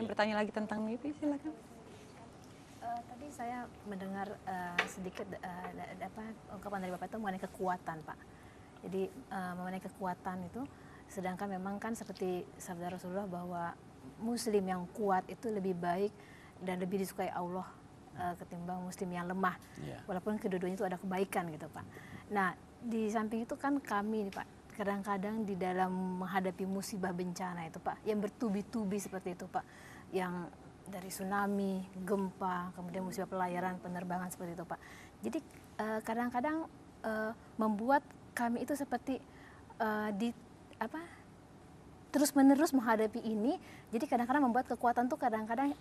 ingin bertanya lagi tentang mimpi, silakan. Tadi saya mendengar sedikit ungkapan dari Bapak itu mengenai kekuatan, Pak. Jadi mengenai kekuatan itu, sedangkan memang kan seperti sabda Rasulullah bahwa Muslim yang kuat itu lebih baik dan lebih disukai Allah ketimbang Muslim yang lemah. Walaupun kedua-duanya itu ada kebaikan gitu, Pak. Nah, di samping itu kan kami nih, Pak, kadang-kadang di dalam menghadapi musibah bencana itu, Pak, yang bertubi-tubi seperti itu, Pak, yang dari tsunami, gempa, kemudian musibah pelayaran, penerbangan seperti itu, Pak. Jadi kadang-kadang membuat kami itu seperti terus-menerus menghadapi ini. Jadi kadang-kadang membuat kekuatan tuh kadang-kadang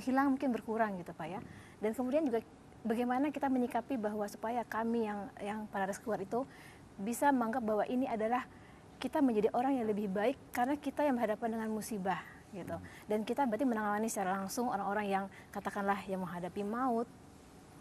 hilang mungkin berkurang gitu, Pak ya. Dan kemudian juga bagaimana kita menyikapi bahwa supaya kami yang para rescuer itu bisa menganggap bahwa ini adalah kita menjadi orang yang lebih baik karena kita yang berhadapan dengan musibah gitu. Dan kita berarti menangani secara langsung orang-orang yang katakanlah yang menghadapi maut.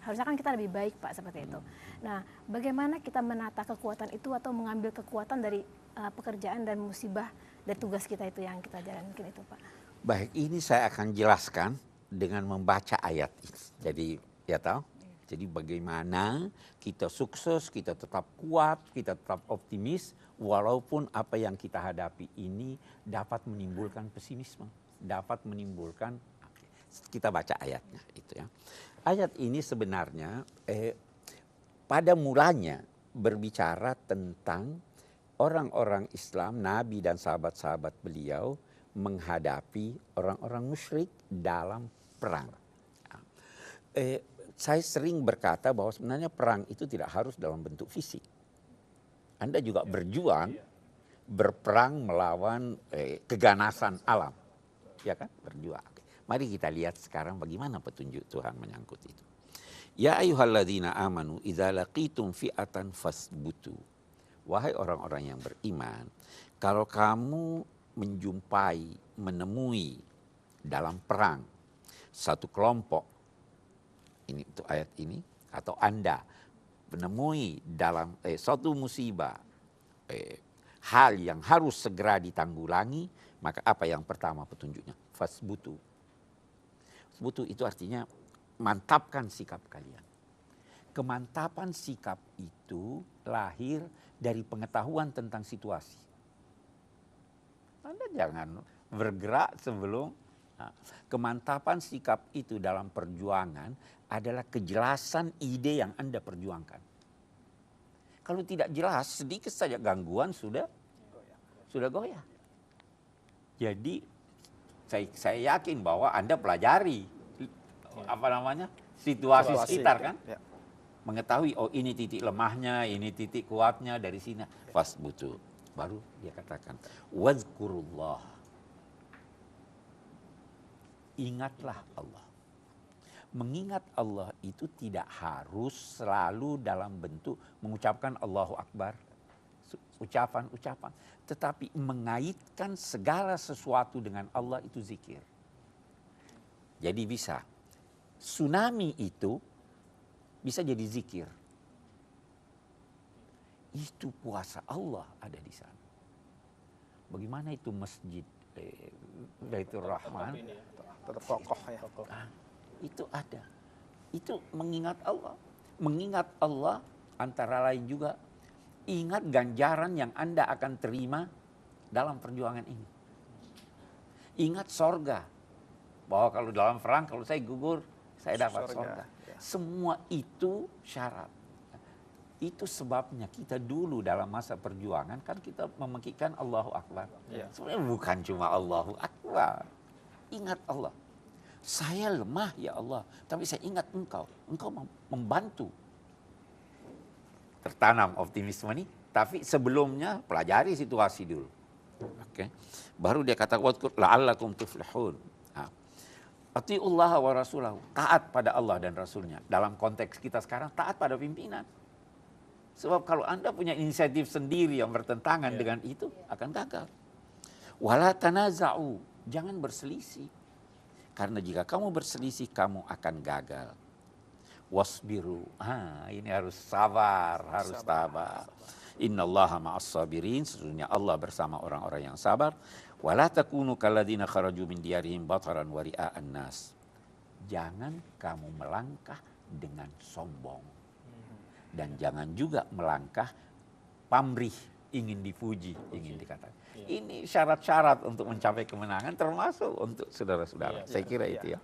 Harusnya kan kita lebih baik, Pak, seperti itu. Nah, bagaimana kita menata kekuatan itu atau mengambil kekuatan dari pekerjaan dan musibah dari tugas kita itu yang kita jalankan itu, Pak? Baik, ini saya akan jelaskan dengan membaca ayat ini. Jadi, ya tahu? Jadi bagaimana kita sukses, kita tetap kuat, kita tetap optimis, walaupun apa yang kita hadapi ini dapat menimbulkan pesimisme, dapat menimbulkan, kita baca ayatnya itu ya. Ayat ini sebenarnya pada mulanya berbicara tentang orang-orang Islam, Nabi dan sahabat-sahabat beliau menghadapi orang-orang musyrik dalam perang. Saya sering berkata bahwa sebenarnya perang itu tidak harus dalam bentuk fisik. Anda juga berjuang, berperang melawan keganasan alam. Ya kan? Berjuang. Mari kita lihat sekarang bagaimana petunjuk Tuhan menyangkut itu. Ya ayyuhalladzina amanu idza laqitum fi'atan fasbutu. Wahai orang-orang yang beriman, kalau kamu menjumpai, menemui dalam perang satu kelompok, ini untuk ayat ini, atau Anda menemui dalam suatu musibah, hal yang harus segera ditanggulangi, maka apa yang pertama petunjuknya? Fasbutu. Fasbutu itu artinya mantapkan sikap kalian. Kemantapan sikap itu lahir dari pengetahuan tentang situasi. Anda jangan bergerak sebelum. Nah, kemantapan sikap itu dalam perjuangan adalah kejelasan ide yang Anda perjuangkan. Kalau tidak jelas, sedikit saja gangguan sudah goyah. Jadi saya yakin bahwa Anda pelajari situasi sekitar kan, mengetahui oh ini titik lemahnya, ini titik kuatnya dari sini. Fasbutu. Baru dia katakan wazkurullah. Ingatlah Allah. Mengingat Allah itu tidak harus selalu dalam bentuk mengucapkan Allahu Akbar. Ucapan-ucapan. Tetapi mengaitkan segala sesuatu dengan Allah itu zikir. Jadi bisa. Tsunami itu bisa jadi zikir. Itu puasa Allah ada di sana. Bagaimana itu masjid Baitur Rahman? Tetap kokoh ya. Itu ada. Itu mengingat Allah. Mengingat Allah antara lain juga ingat ganjaran yang Anda akan terima dalam perjuangan ini. Ingat sorga. Bahwa kalau dalam perang, kalau saya gugur, saya dapat sorga. Semua itu syarat. Itu sebabnya kita dulu dalam masa perjuangan kan kita memekikkan Allahu Akbar. Sebenarnya bukan cuma Allahu Akbar. Ingat Allah. Saya lemah ya Allah, tapi saya ingat Engkau. Engkau membantu. Tertanam optimisme ini, tapi sebelumnya pelajari situasi dulu. Oke. Baru dia kata la'allakum tuflihun. Atiullah wa rasulahu. Taat pada Allah dan Rasulnya. Dalam konteks kita sekarang taat pada pimpinan. Sebab kalau Anda punya inisiatif sendiri yang bertentangan dengan itu akan gagal. Wala tanaza'u. Jangan berselisih. Karena jika kamu berselisih kamu akan gagal. Wasbiru. Ini harus sabar, harus tabah. Innallaha ma'as sabirin, sesungguhnya Allah bersama orang-orang yang sabar. Wala takunu kalladzina kharaju min diyarihim bataran wa ria'an nas. Jangan kamu melangkah dengan sombong. Dan jangan juga melangkah pamrih, ingin dipuji, ingin dikatakan. Ini syarat-syarat untuk mencapai kemenangan termasuk untuk saudara-saudara. Saya kira itu ya.